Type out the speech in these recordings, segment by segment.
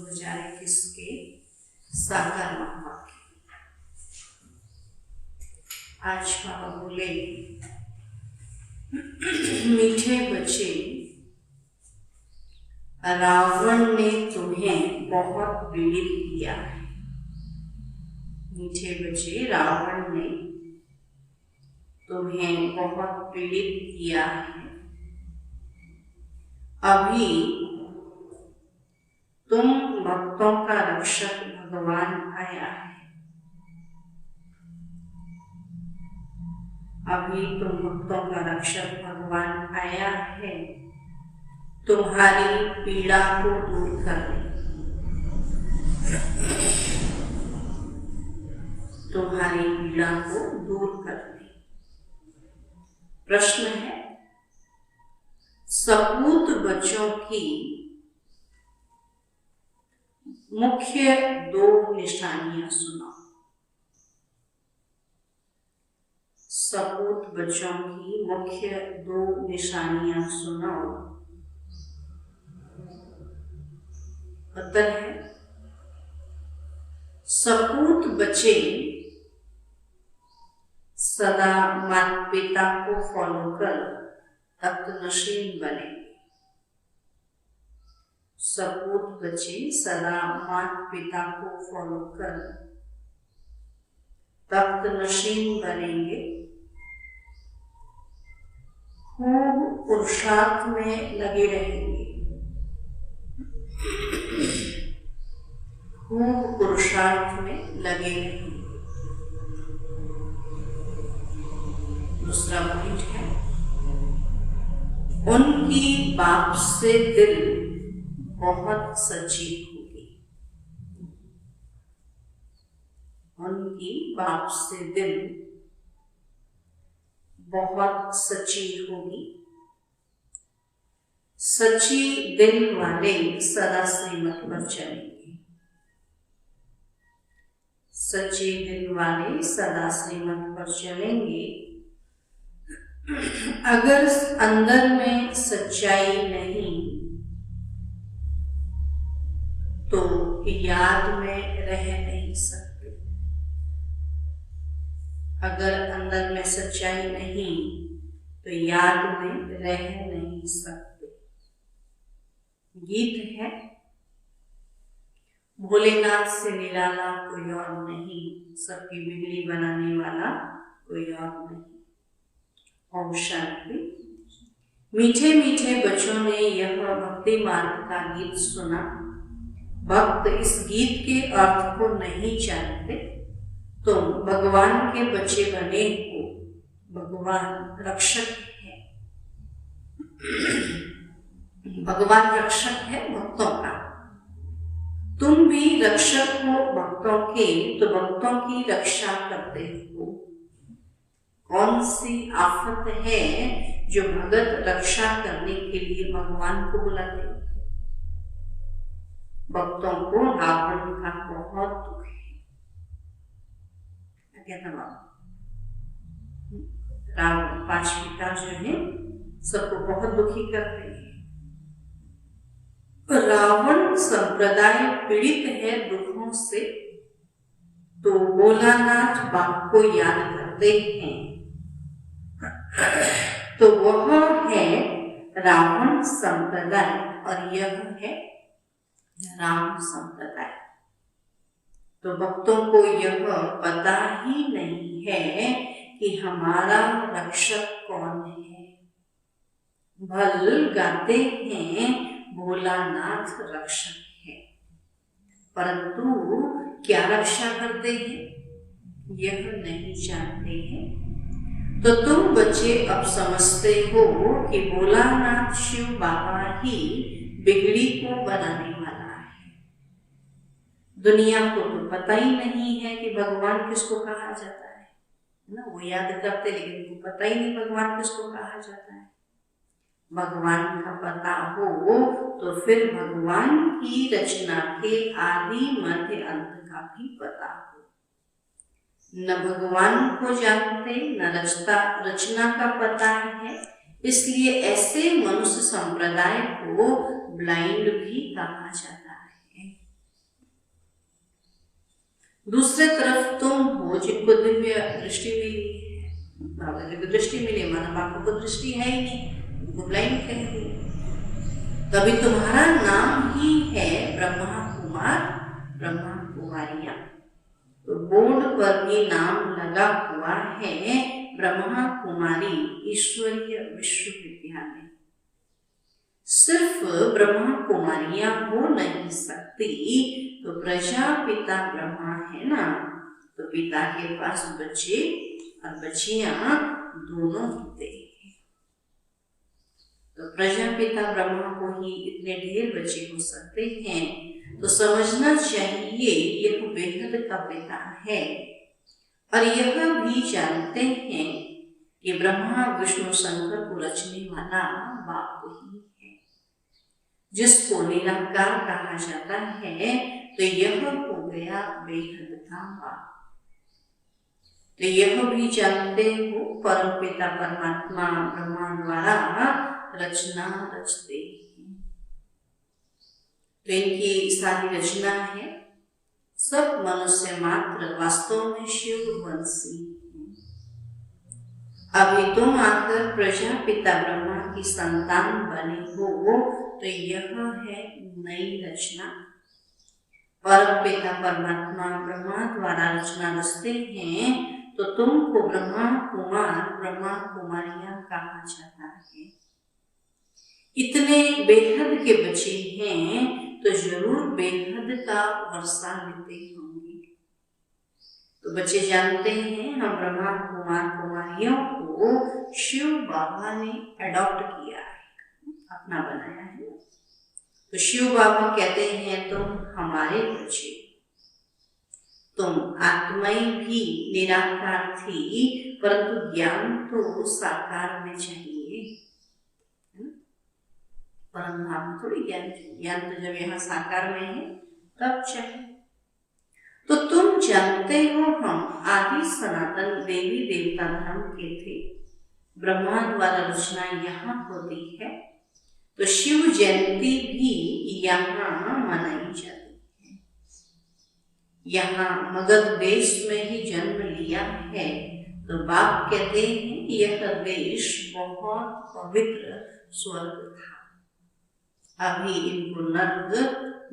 2021 के साकार महावाक्य। आज बाबा बोले, मीठे बच्चे, रावण ने तुम्हें बहुत पीड़ित किया है। मीठे बच्चे, रावण ने तुम्हें बहुत पीड़ित किया है। अभी तुम भक्तों का रक्षक भगवान आया है। अभी तुम भक्तों का रक्षक भगवान आया है, तुम्हारी पीड़ा को दूर करने। तुम्हारी पीड़ा को दूर करने। प्रश्न है, सपूत बच्चों की मुख्य 2 निशानियां सुनाओ। सपूत बच्चों की मुख्य 2 निशानियां सुनाओ। उत्तर है, सपूत बच्चे सदा माता पिता को फॉलो कर तख्त नशीन बनेंगे। सपूत बच्चे सदा माता पिता को फॉलो कर तख्त नशीन बनेंगे। खूब पुरुषार्थ में लगे रहेंगे। खूब पुरुषार्थ में लगे रहेंगे। दूसरा पॉइंट है, उनकी बाप से दिल बहुत सच्ची होगी। उनकी बाप से दिल बहुत सच्ची होगी। सच्ची दिल वाले सदा श्रीमत पर चलेंगे। सच्चे दिल वाले सदा श्रीमत पर चलेंगे। अगर अंदर में सच्चाई नहीं तो याद में रह नहीं सकते। अगर अंदर में सच्चाई नहीं तो याद में रह नहीं सकते। गीत है, भोलेनाथ से निराला कोई और नहीं, सबकी बिगड़ी बनाने वाला कोई और नहीं। ओम शांति। मीठे मीठे बच्चों ने यह भक्ति मार्ग का गीत सुना। भक्त इस गीत के अर्थ को नहीं जानते। तुम भगवान के बच्चे बने हो। भगवान रक्षक है। भगवान रक्षक है भक्तों का। तुम भी रक्षक हो भक्तों के, तो भक्तों की रक्षा करते हो। कौन सी आफत है जो भगत रक्षा करने के लिए भगवान को बुलाते हैं? भक्तों को रावण का बहुत दुख है। क्या था रावण, 5 पिता जो है सबको बहुत दुखी करते हैं। रावण संप्रदाय पीड़ित है दुखों से, तो भोलानाथ बाप को याद करते हैं। तो वह है रावण संप्रदाय और यह है राम संप्रदाय। तो भक्तों को यह पता ही नहीं है कि हमारा रक्षक कौन है। भल गाते हैं भोलानाथ रक्षक है, परंतु क्या रक्षा करते हैं यह नहीं जानते हैं। तो तुम बच्चे अब समझते हो कि भोलानाथ शिव बाबा ही बिगड़ी को बनाने वाला है। दुनिया को तो पता ही नहीं है कि भगवान किसको कहा जाता है ना। वो याद करते लेकिन उनको पता ही नहीं भगवान किसको कहा जाता है। भगवान का पता हो तो फिर भगवान की रचना के आदि मध्य अंत का भी पता हो। न भगवान को जानते न रचना का पता है, इसलिए ऐसे मनुष्य संप्रदाय को ब्लाइंड भी कहा जाता है। दूसरे तरफ तुम हो जिनको दिव्य दृष्टि मिली है। बाबा दिव्य दृष्टि मिली, माना बाबा को दृष्टि है ही नहीं, उनको ब्लाइंड कह दिया। तभी तुम्हारा नाम ही है ब्रह्मा कुमार, ब्रह्मा कुमारियां। तो बोर्ड पर भी नाम लगा हुआ है ब्रह्मा कुमारी ईश्वरीय विश्वविद्यालय। सिर्फ ब्रह्मा कुमारियां हो नहीं सकती, तो प्रजापिता ब्रह्मा है ना, तो पिता के पास बच्चे और बच्चियां दोनों होते हैं। तो प्रजापिता ब्रह्मा को ही इतने ढेर बच्चे हो सकते हैं, तो समझना चाहिए यह बेहद का पिता है। और यह भी जानते हैं कि ब्रह्मा विष्णु शंकर को रचने वाला बाप ही है, जिसको निराकार कहा जाता है। तो यह हो गया बेहद का बाप। तो यह भी जानते हो परम पिता परमात्मा ब्रह्मा द्वारा रचना रचते हैं। तो इनकी सारी रचना है, सब मनुष्य मात्र वास्तव में शिव वंशी हैं। अभी तुम आकर प्रजापिता ब्रह्मा की संतान बने हो, तो यह है नई रचना। परम पिता परमात्मा ब्रह्मा द्वारा रचना रचते हैं, तो तुमको ब्रह्मा कुमार ब्रह्मा कुमारियां कहा जाता है। इतने बेहद के बच्चे हैं, तो जरूर बेहद का वर्षा लेते होंगे। तो बच्चे जानते हैं हम ब्रह्मा कुमार कुमारियों को शिव बाबा ने अडॉप्ट किया है, अपना बनाया है। तो शिव बाबा कहते हैं तुम हमारे बच्चे, तुम आत्माएं भी निराकार थी, परंतु ज्ञान तो साकार में चाहिए। परम धाम में थोड़ी ज्ञान चाहिए, ज्ञान तो जब यहाँ साकार में है तब चाहिए। तो तुम जानते हो हम आदि सनातन देवी देवता धर्म के थे। ब्रह्मा द्वारा रचना यहाँ होती है, तो शिव जयंती भी यहाँ मनाई जाती है। यहाँ मगध देश में ही जन्म लिया है। तो बाप कहते हैं यह देश बहुत पवित्र स्वर्ग था, अभी इनको नर्क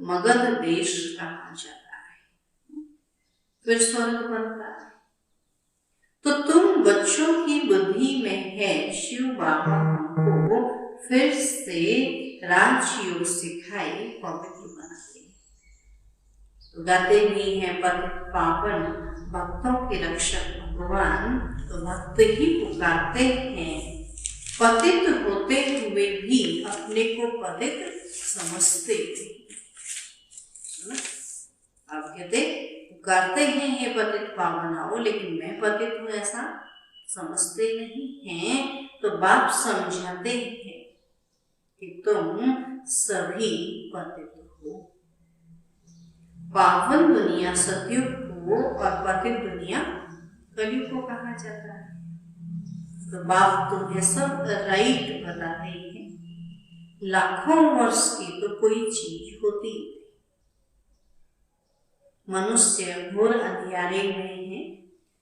मगध देश कहा जाता है, फिर स्वर्ग बनता है। तो तुम बच्चों की बुद्धि में है शिव बाबा हमको फिर से राजयोग सिखाए पवित्र बनाते। तो गाते भी हैं पतित पावन भक्तों के रक्षक भगवान। तो भक्त ही पुकारते हैं, पतित होते हुए भी अपने को पतित समझते थे। आप कहते पुकारते हैं ये पतित पावन आओ, लेकिन मैं पतित हूं ऐसा समझते नहीं हैं। तो बाप समझाते हैं कि तुम सभी पतित हो। पावन दुनिया सतयुग को और पतित दुनिया कलयुग को कहा जाता है। तो बाप तुम्हें सब राइट बताते हैं। लाखों वर्ष की तो कोई चीज होती, मनुष्य घोर अंधियारे में है,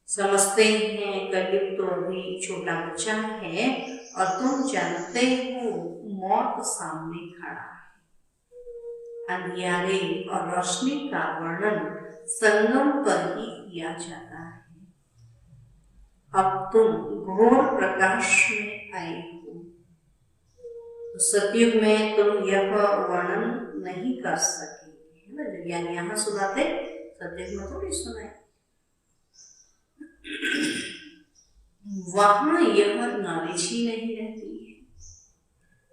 समझते हैं कलयुग तो अभी छोटा बच्चा है, और तुम जानते हो मौत सामने खड़ा है। अंधियारे और रोशनी का वर्णन संगम पर ही किया जाता है। अब तुम घोर प्रकाश में आए हो। तो सतयुग में तुम यह वर्णन नहीं कर सके, है ना। जब ज्ञान यहाँ सुनाते सतयुग में थोड़ी सुनाए। वहां यह नॉलेज ही नहीं रहती है।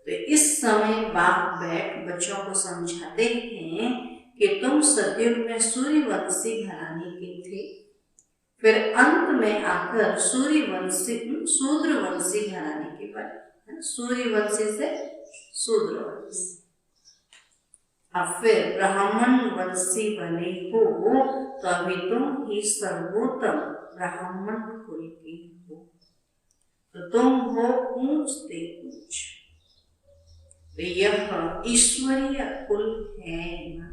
तो इस समय बाप बैठ बच्चों को समझाते हैं कि तुम सतयुग में सूर्यवंशी घराने के थे, फिर अंत में आकर शूद्रवंशी घराने के बने। सूर्यवंशी से शूद्रवंशी, अब फिर ब्राह्मण वंशी बने हो, तो अभी तुम ही सर्वोत्तम ब्राह्मण कुल के हो। तो तुम हो ऊंच ते ऊंच। तो यह ईश्वरीय कुल है ना।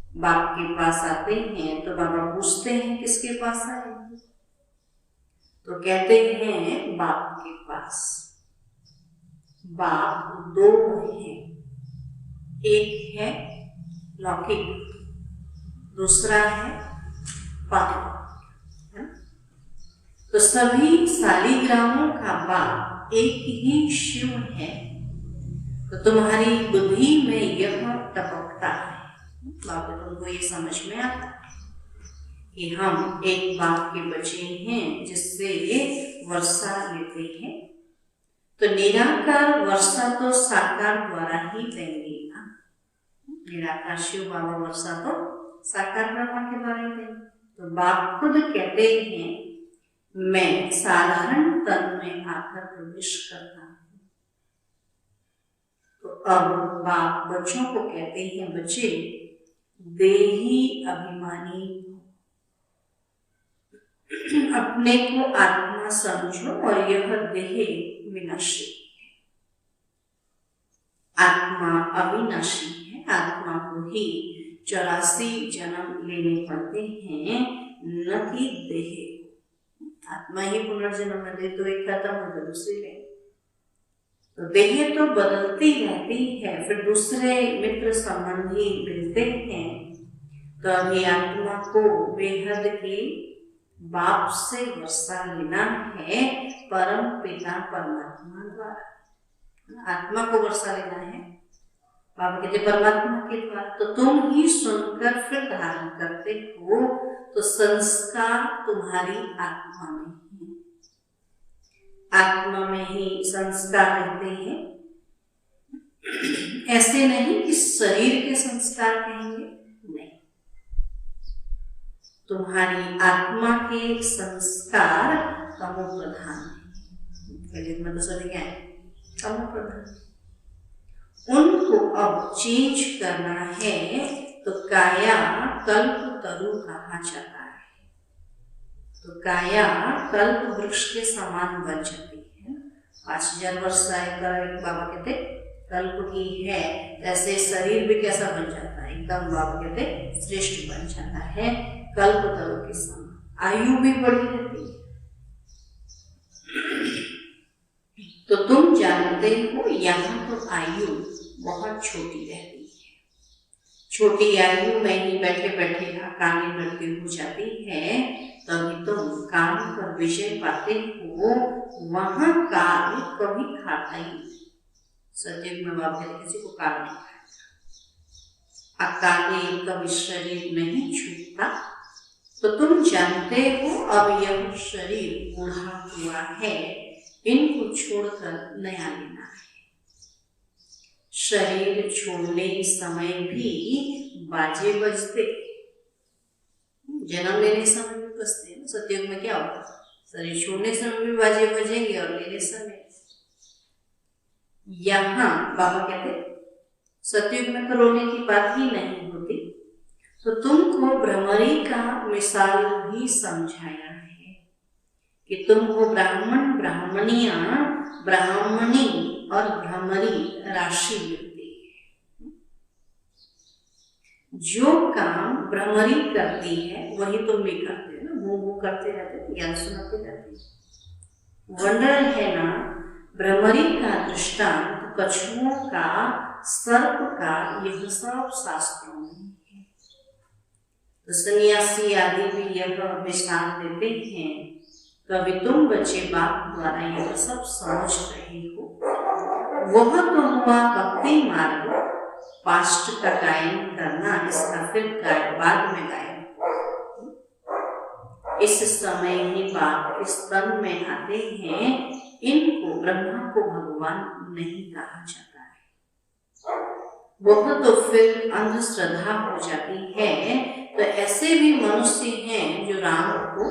बाप के पास आते हैं तो बाबा पूछते हैं किसके पास आए, तो कहते हैं बाप के पास। बाप दो हैं, एक है लौकिक, दूसरा है पारलौकिक। तो सभी शालिग्रामों का बाप एक ही शिव है। तो तुम्हारी बुद्धि में यह टपकता है, बाबा तुमको ये समझ में आता है कि हम एक बाप के बच्चे हैं जिससे वर्षा लेते हैं। तो निराकार वर्षा तो साकार द्वारा ही देंगे ना, निराकार शिव बाबा वर्षा तो साकार ब्रह्मा के द्वारा ही देंगे। तो बाप खुद कहते हैं मैं साधारण तन में आकर प्रवेश करता हूं। तो अब बाप बच्चों को कहते हैं बच्चे देही अभिमानी, अपने को आत्मा समझो और यह देह विनाशी है। आत्मा अविनाशी है, आत्मा को ही 84 जन्म लेने पड़ते हैं, न कि देह। आत्मा ही पुनर्जन्म में, देह तो एक खत्म हो तो दूसरी ले। तो देह तो बदलती रहती है, फिर दूसरे मित्र संबंधी मिलते हैं। तो अभी आत्मा को बेहद के बाप से वर्षा लेना है, परम पिता परमात्मा द्वारा। आत्मा को वर्षा लेना है, बाबा कहते परमात्मा के द्वारा। तो तुम ही सुनकर फिर धारण करते हो, तो संस्कार तुम्हारी आत्मा में ही, आत्मा में ही संस्कार रहते हैं। ऐसे नहीं कि शरीर के संस्कार कहेंगे, नहीं, तुम्हारी आत्मा के संस्कार तमो प्रधान है। तो सभी क्या है, तमो प्रधान। उनको अब चेंज करना है, तो काया कल्प तरु कहा जाता है। तो काया कल्प वृक्ष के समान बन जाती है। 5000 वर्ष बाबा कहते कल्प की है, ऐसे शरीर भी कैसा बन जाता है, एकदम बाबा कहते श्रेष्ठ बन जाता है, कल्प तरु के समान। आयु भी बढ़ी रहती है। तो तुम जानते हो यहाँ तो आयु बहुत छोटी रहती है, छोटी आयु में ही बैठे बैठे अकाली मृत्यु हो जाती है। तभी तुम काल पर विजय पाते हो, वहां काल कभी खाता ही नहीं। सत्युग में बाबा किसी को काल नहीं खाएगा, अकाले कभी शरीर नहीं छूटता। तो तुम जानते हो अब यह शरीर बूढ़ा हुआ है, इनको छोड़कर नया लेना है। शरीर छोड़ने समय भी बाजे बजते, जन्म लेने समय भी बजते हैं। सत्युग में क्या होगा, शरीर छोड़ने समय भी बाजे बजेंगे और लेने समय। यहाँ बाबा कहते सत्युग में तो रोने की बात ही नहीं होती। तो तुमको भ्रमरी का मिसाल भी समझाया है कि तुमको ब्राह्मण ब्राह्मणिया, ब्राह्मणी और भ्रमरी राशि मिलती है। जो काम भ्रमरी करती है वही तुम भी करते हो ना, वो करते रहते, ज्ञान सुनाते रहते। वंडर है ना, भ्रमरी का दृष्टांत कछुओं का, सर्प का, यह सब शास्त्रों में है। तो सन्यासी आदि भी यह विश्राम देते हैं। तो अभी तुम बच्चे बाप द्वारा यह सब समझ रहे हो। वह तो हुआ भक्ति मार्ग, पाष्ट का गायन करना, इसका फिर बाद में गायन। इस समय ही बाप इस तन में आते हैं। इनको ब्रह्मा को भगवान नहीं कहा जाता है, वह तो फिर अंधश्रद्धा हो जाती है। तो ऐसे भी मनुष्य हैं जो राम को,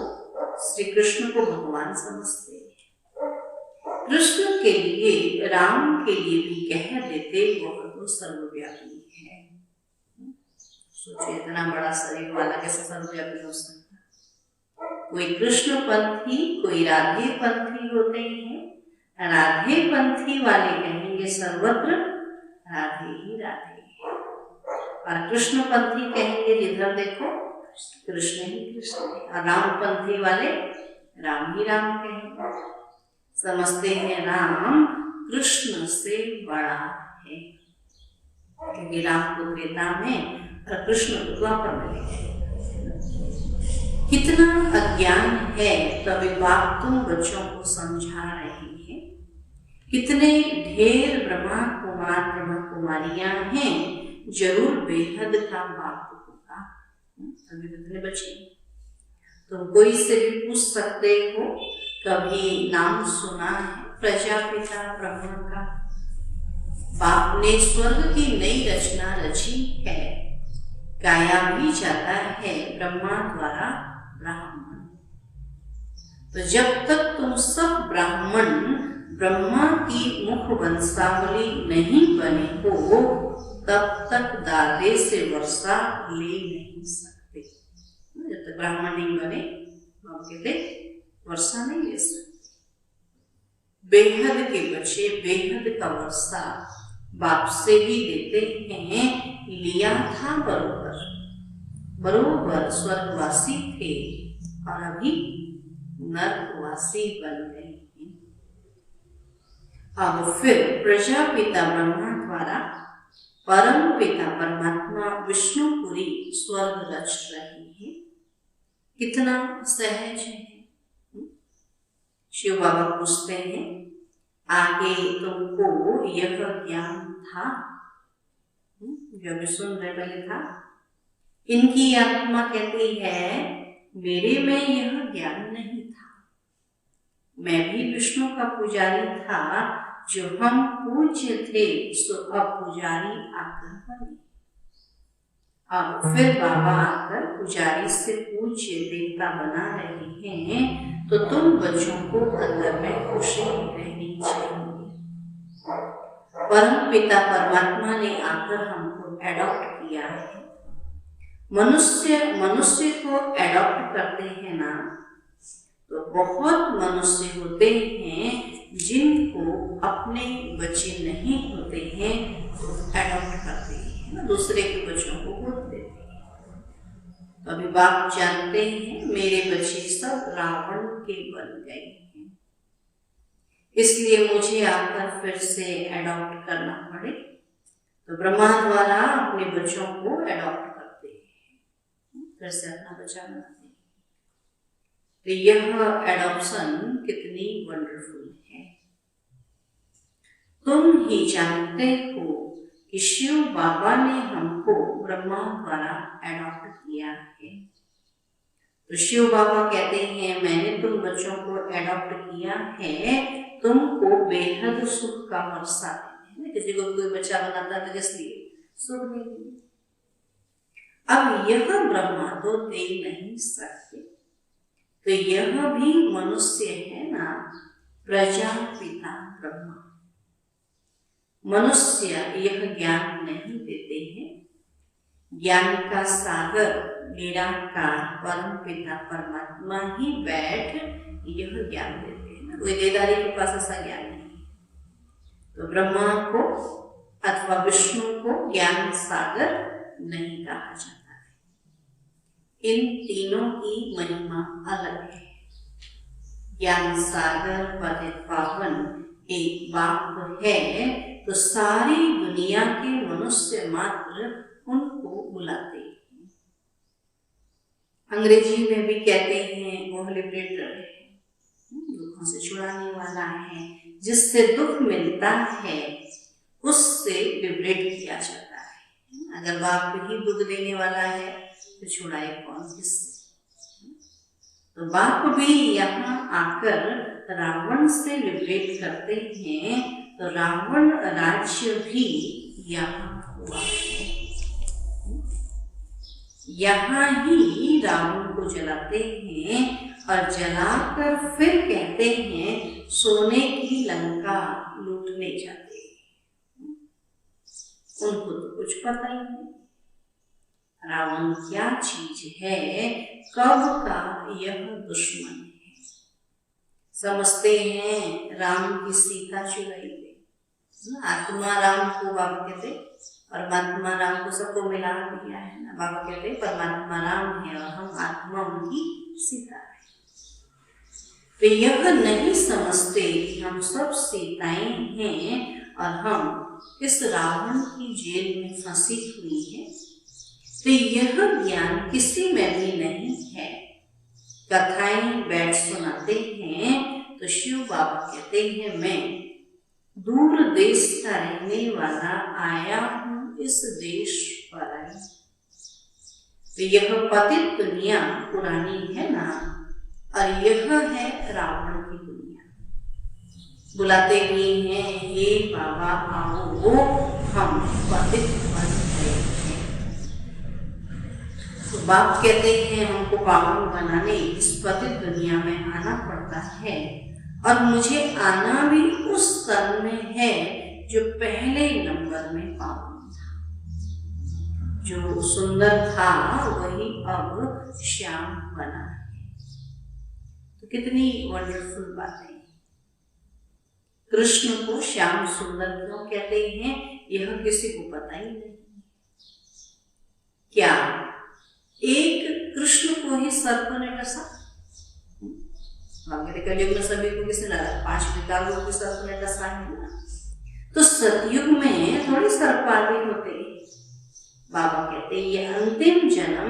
श्री कृष्ण को भगवान समझते हैं। कृष्ण के लिए, राम के लिए भी कह देते वह तो सर्वव्यापी है। सोचिए इतना बड़ा शरीर वाला कैसे सर्वव्यापी हो सकता। कोई कृष्ण पंथी, कोई राधे पंथी होते हैं। राधे पंथी वाले कहेंगे सर्वत्र राधे ही राधे है, और कृष्णपंथी कहेंगे जिधर देखो कृष्ण ही कृष्ण है, और रामपंथी वाले राम ही राम कहेंगे। समझते हैं राम कृष्ण से बड़ा है, क्योंकि राम को त्रेता में और कृष्ण को द्वापर में लिखे। कितना अज्ञान है, तभी बाप तुम बच्चों को समझा रहे हैं। कितने ढेर ब्रह्मा कुमार ब्रह्मा कुमारियां हैं, जरूर बेहद का बाप होगा। अभी कितने बच्चे तुम कोई से भी पूछ सकते हो, कभी नाम सुना है प्रजापिता ब्रह्मा का? बाप ने स्वर्ग की नई रचना रची है, गाया भी जाता है ब्रह्मा द्वारा ब्राह्मण। तो जब तक तुम सब ब्राह्मण ब्रह्मा की मुख वंशावली नहीं बने हो, तब तक दादे से वर्षा ले नहीं सकते। जब तक ब्राह्मण नहीं बने हम कहते वर्षा नहीं ले सकते। बेहद के बच्चे बेहद का वर्षा बाप से ही देते हैं। लिया था बरोबर बरोबर स्वर्गवासी थे और अभी नरकवासी बन गए हैं। अब फिर प्रजापिता ब्रह्मा द्वारा परम पिता परमात्मा विष्णुपुरी स्वर्ग रच रही है। कितना सहज है। शिव बाबा पूछते हैं, आगे तुमको यह ज्ञान था? जो भी सुन रहे पहले था। इनकी आत्मा कहती है, मेरे में यह ज्ञान नहीं था। मैं भी विष्णु का पुजारी था, जो हम पूज्य थे सो अब पुजारी आकर बने। अब फिर बाबा आकर पुजारी से पूज्य देवता बना रहे हैं, तो तुम बच्चों को अंदर में खुशी रहनी चाहिए। परम पिता परमात्मा ने आकर हमको एडॉप्ट किया है। मनुष्य को एडॉप्ट करते हैं ना, तो बहुत मनुष्य होते हैं जिनको अपने बच्चे नहीं होते हैं, तो एडॉप्ट करते हैं ना, दूसरे के बच्चों को गोद देते हैं। तो अभी बाप जानते हैं मेरे बच्चे सब रावण के बन गए हैं, इसलिए मुझे आकर फिर से एडॉप्ट करना पड़े। तो ब्रह्मा द्वारा अपने बच्चों को एडॉप्ट करते हैं, फिर से अपना बच्चा बनाते हैं। तो यह एडॉप्शन कितनी वंडरफुल है। तुम ही जानते हो कि शिव बाबा ने हमको ब्रह्मा द्वारा एडॉप्ट किया है। तो शिव बाबा कहते हैं, मैंने तुम बच्चों को एडॉप्ट किया है तुमको बेहद सुख का वर्षा देने। किसी को कोई बच्चा बनाता है किस लिए? सुख के लिए। अब यह ब्रह्मा तो दे नहीं सकते, तो यह भी मनुष्य है ना, प्रजापिता ब्रह्मा। मनुष्य यह ज्ञान नहीं देते हैं। ज्ञान का सागर निराकार परम पिता परमात्मा ही बैठ यह ज्ञान देते हैं ना, कोई देदारी के पास ऐसा ज्ञान नहीं। तो ब्रह्मा को अथवा विष्णु को ज्ञान सागर नहीं कहा जाता है। इन तीनों की महिमा अलग है। ज्ञान सागर पतित पावन एक बाप है, तो सारी दुनिया के मनुष्य मात्र उनको बुलाते हैं। अंग्रेजी में भी कहते हैं वो लिबरेटर है, दुखों से छुड़ाने वाला है। जिससे दुख मिलता है उससे लिबरेट किया जाता है। अगर बाप ही दुख देने वाला है तो छुड़ाए कौन किससे? तो बाप भी यहाँ आकर रावण से लिबरेट करते हैं, तो रावण राज्य भी यहाँ हुआ है। यहाँ ही रावण को जलाते हैं और जलाकर फिर कहते हैं सोने की लंका लूटने जाते हैं। उनको तो कुछ पता ही नहीं रावण क्या चीज है, कब का यह दुश्मन है। समझते हैं राम की सीता चुराई गई। आत्मा राम को बाप कहते परमात्मा राम को सबको मिला दिया है ना। बाबा कहते हैं परमात्मा राम है और हम आत्मा उनकी सीता है। तो यह नहीं समझते कि हम सब सीताएं हैं और हम इस रावण की जेल में फंसी हुई है। तो यह ज्ञान किसी में भी नहीं है। कथाएं बैठ सुनाते हैं तो शिव बाबा कहते हैं मैं दूर देश का रहने वाला आया हूँ इस देश पर। तो यह पतित दुनिया पुरानी है ना, और यह है रावण की दुनिया। बुलाते भी हैं हे बाबा आओ हम पतित बन गए हैं। तो बाप कहते हैं हमको पावन बनाने इस पतित दुनिया में आना पड़ता है, और मुझे आना भी उस सन में है जो पहले नंबर में पावन था। जो सुंदर था वही अब श्याम बना है। तो कितनी वंडरफुल बात है। कृष्ण को श्याम सुंदर क्यों कहते हैं यह किसी को पता ही नहीं। क्या एक कृष्ण को ही सर्प ने डसा? कलयुग में सभी को किसने लगा? 5 विकारों को सर्प ने डसा है ना। तो सतयुग में थोड़ी सर्प आदि होते हैं। बाबा कहते हैं ये अंतिम जन्म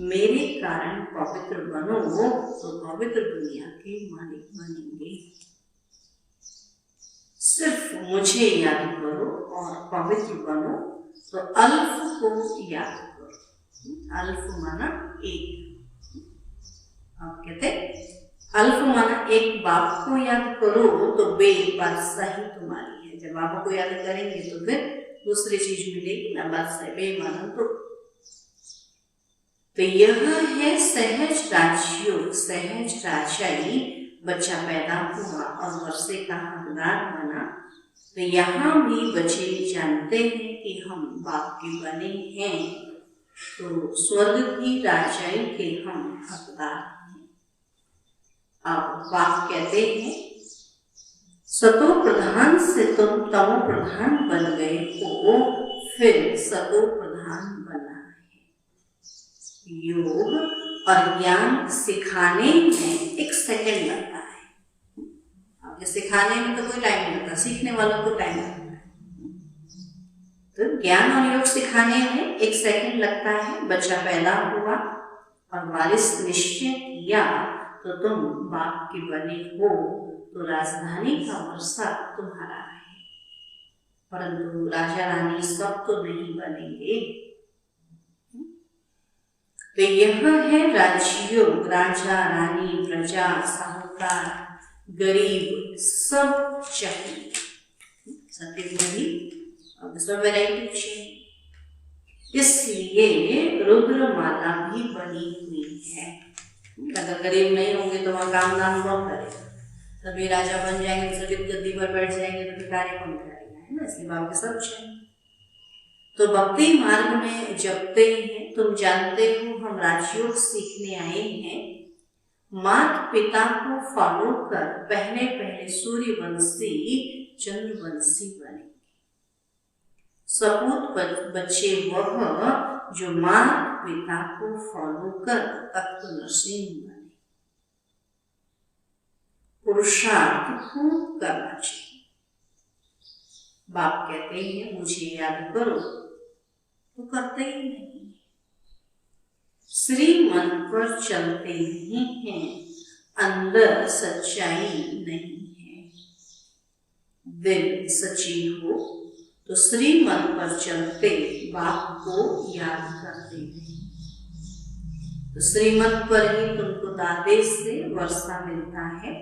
मेरे कारण पवित्र बनो तो पवित्र दुनिया के मालिक बनेंगे। सिर्फ मुझे याद करो और पवित्र बनो। तो अल्फ को याद करो। अल्फ माना एक। आप कहते अल्फ माना एक। बाप को याद करो तो बे बादशाही तुम्हारी है। जब बाबा को याद करेंगे तो फिर दूसरी चीज मिलेगी ना। बादशाही बे माना तो यह है सहज राजयोग, सहज राजाई। बच्चा पैदा हुआ और वर्षे का हकदार बना। तो यहाँ भी बच्चे जानते हैं कि हम बाप के बने हैं, तो स्वर्ग की राजाई के हम हकदार हैं। अब बाप कहते हैं सतो प्रधान से तुम तमो प्रधान बन गए हो, फिर सतो प्रधान बना है। योग और ज्ञान सिखाने में 1 सेकंड लगता है। अब सिखाने में तो कोई टाइम नहीं लगता, सीखने वालों को टाइम लगता है। तो ज्ञान और योग सिखाने में 1 सेकंड लगता है। बच्चा पैदा हुआ और वारिस निश्चय किया तो तुम बाप के बने हो, तो राजधानी का वर्षा तुम्हारा है। परंतु राजा रानी सब तो नहीं बनेंगे। तो यह है राजयोग। राजा रानी प्रजा साहूकार गरीब सब चाहिए। सत्य भी सब वैरायटी चाहिए। इसलिए रुद्रमाला भी बनी हुई है। अगर गरीब नहीं होंगे तो वहां काम नाम कौन करेगा? सभी राजा बन जाएंगे, सभी गद्दी पर बैठ जाएंगे तो फिर कार्य कौन करेगा, है ना। इसलिए बाप के सब चाहिए। तो भक्ति मार्ग में जपते हैं। तुम जानते हो हम राजयोग सीखने आए हैं। माता पिता को फॉलो कर पहले पहले सूर्यवंशी चंद्रवंशी बनेंगे। सपूत बच्चे वह जो माता पिता को फॉलो कर तख्त नरसिंह बने। पुरुषार्थ खूब करना चाहिए। बाप कहते हैं मुझे याद करो, तो करते ही नहीं। श्रीमन पर चलते नहीं हैं, अंदर सच्चाई नहीं है। दिल सच्ची हो तो श्रीमन पर चलते बाप को याद करते हैं। तो श्रीमन पर ही तुमको दादे से वर्षा मिलता है,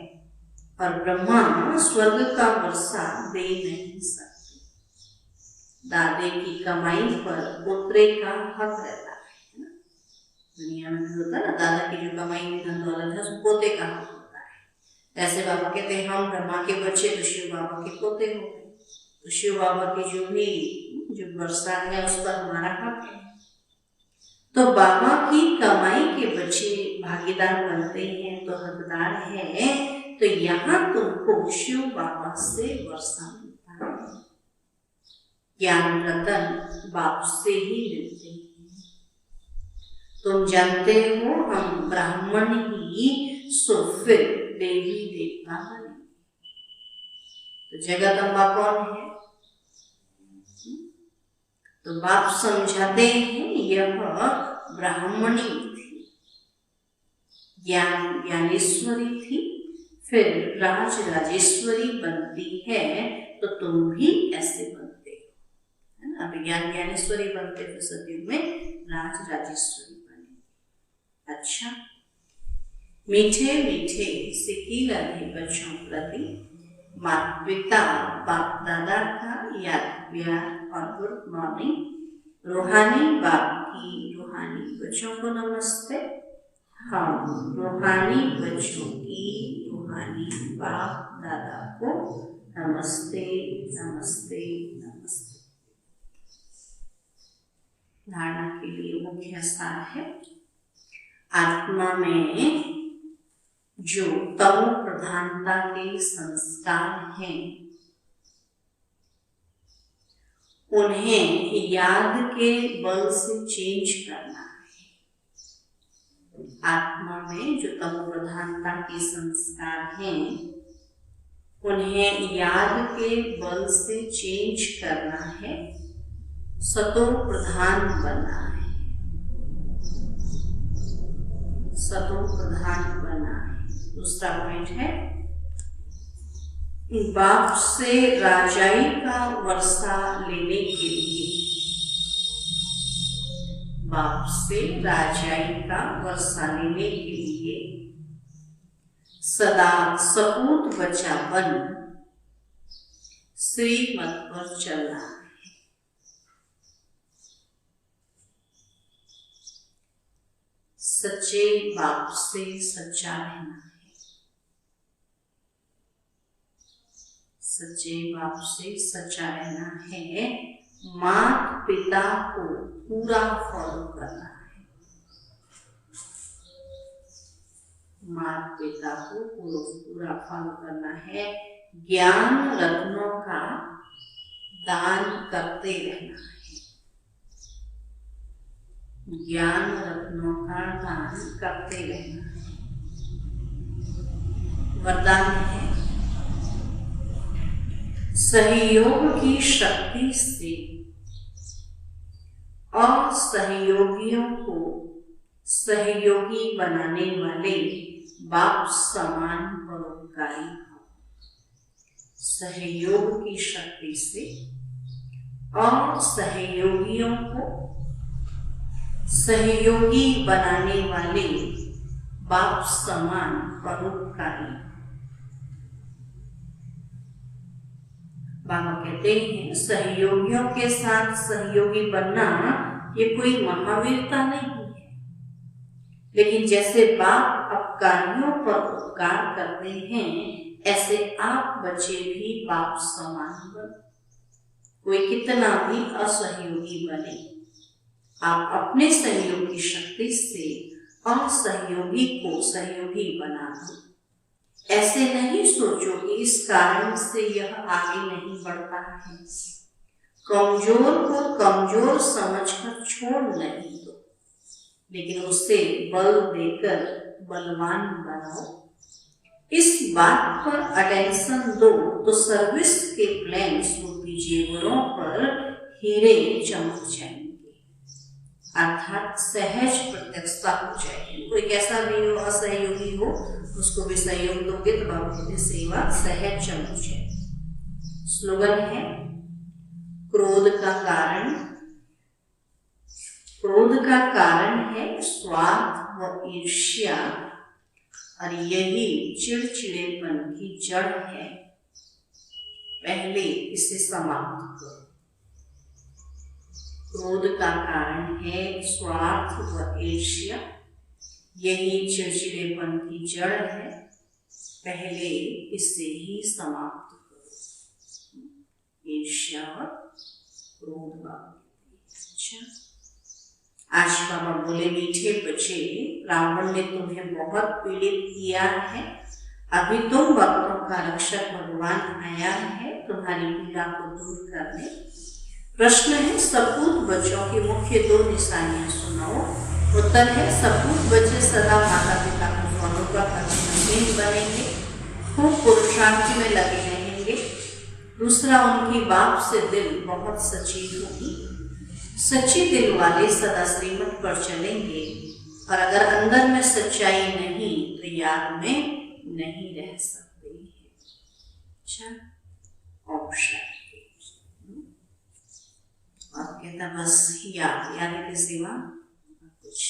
और ब्रह्मा स्वर्ग का वर्षा दे नहीं सकते। दादे की कमाई पर पुत्रे का हक रहता है ना। दुनिया में भी होता है ना, दादा की जो कमाई में धन दौलत है उसको पोते का हक होता है। ऐसे बाबा कहते हैं हम ब्रह्मा के बच्चे तो शिव बाबा के पोते हो गए। तो शिव बाबा की जो वर्षा है उस पर हमारा हक है। तो बाबा की कमाई के बच्चे भागीदार बनते हैं तो हकदार है। तो यहाँ तुमको शिव बाबा से वर्षा मिलता है। ज्ञान रतन बाप से ही मिलते हैं। तुम जानते हो हम ब्राह्मण ही, सो फिर देवी देवता बने। तो जगदम्बा कौन है? तो बाप समझाते हैं यह ब्राह्मणी थी, ज्ञानेश्वरी थी, फिर राज राजेश्वरी बनती है, तो तुम भी ऐसे बनते हो, है ना। ज्ञान ज्ञानेश्वरी बनते थे सतयुग में, राज राजेश्वरी बने। अच्छा, मीठे मीठे सिकी लगे बच्चों प्रति माता पिता बाप दादा का याद प्यार और गुड मॉर्निंग। रूहानी बाप की रूहानी बच्चों को नमस्ते। हम रूहानी बच्चों की रूहानी बाप दादा को नमस्ते नमस्ते नमस्ते। धारणा के लिए मुख्य सार है, आत्मा में जो तमो प्रधानता के संस्कार हैं, उन्हें याद के बल से चेंज करना है। आत्मा में जो तमो प्रधानता के संस्कार हैं, उन्हें याद के बल से चेंज करना है, सतो प्रधान बनना है, सतो प्रधान बनना है। दूसरा पॉइंट है, बाप से राजाई का वर्षा लेने के लिए, बाप से राजाई का वर्षा लेने के लिए सदा सपूत बचा बन श्रीमत पर चलना है। सच्चे बाप से सच्चा रहना है, सच्चे बाप से सच्चा रहना है। माता पिता को पूरा फॉलो करना है, माता पिता को पूरा फॉलो करना है। ज्ञान रत्नों का दान करते रहना है, ज्ञान रत्नों का दान करते रहना है। वरदान है, सहयोग की शक्ति से असहयोगियों को सहयोगी बनाने वाले बाप समान परोपकारी हो। सहयोग की शक्ति से असहयोगियों को सहयोगी बनाने वाले बाप समान परोपकारी। बाबा कहते हैं सहयोगियों के साथ सहयोगी बनना ये कोई महावीरता नहीं है, लेकिन जैसे बाप अपकारियों पर उपकार करते हैं, ऐसे आप बच्चे भी बाप समान बन। कोई कितना भी असहयोगी बने, आप अपने सहयोग की शक्ति से असहयोगी को सहयोगी बना दो। ऐसे नहीं सोचो कि इस कारण से यह आगे नहीं बढ़ता है। कमजोर को कमजोर समझकर छोड़ नहीं दो, लेकिन उसे बल देकर बलवान बनाओ। इस बात पर अटेंशन दो तो सर्विस के प्लेन्स रूपी जेवरों पर हीरे चमक जाएंगे, अर्थात सहज प्रत्यक्षता हो जाएगी। कोई कैसा भी हो, असहयोगी हो, उसको भी सहयोग दोगे तो बाबा कहते सेवा सहज चमक जाएगी। स्लोगन है, क्रोध का कारण है स्वार्थ व ईर्ष्या, और यही चिड़चिड़ेपन की जड़ है। पहले इसे समाप्त करो। क्रोध का कारण है स्वार्थ व ईर्ष्या, यही चिड़चिड़ेपन की जड़ है। पहले इसे ही समाप्त करो, ईर्ष्या और क्रोध। अच्छा, आज बाबा बोले, मीठे बच्चे, रावण ने तुम्हें बहुत पीड़ित किया है। अभी तुम भक्तों का रक्षक भगवान आया है तुम्हारी पीड़ा को दूर करने। प्रश्न है सपूत बच्चों की मुख्य 2 निशानियां सुनाओ। उत्तर है सपूत बच्चे सदा माता पिता को फॉलो का खर्च बनेंगे, खूब पुरुषार्थ में लगे रहेंगे। दूसरा, उनकी बाप से दिल बहुत सच्ची होगी। सच्ची दिल वाले सदा श्रीमत पर चलेंगे, और अगर अंदर में सच्चाई नहीं तो याद में नहीं रह सकते हैं। अच्छा, ऑप्शन और कहता बस याद के सिवा कुछ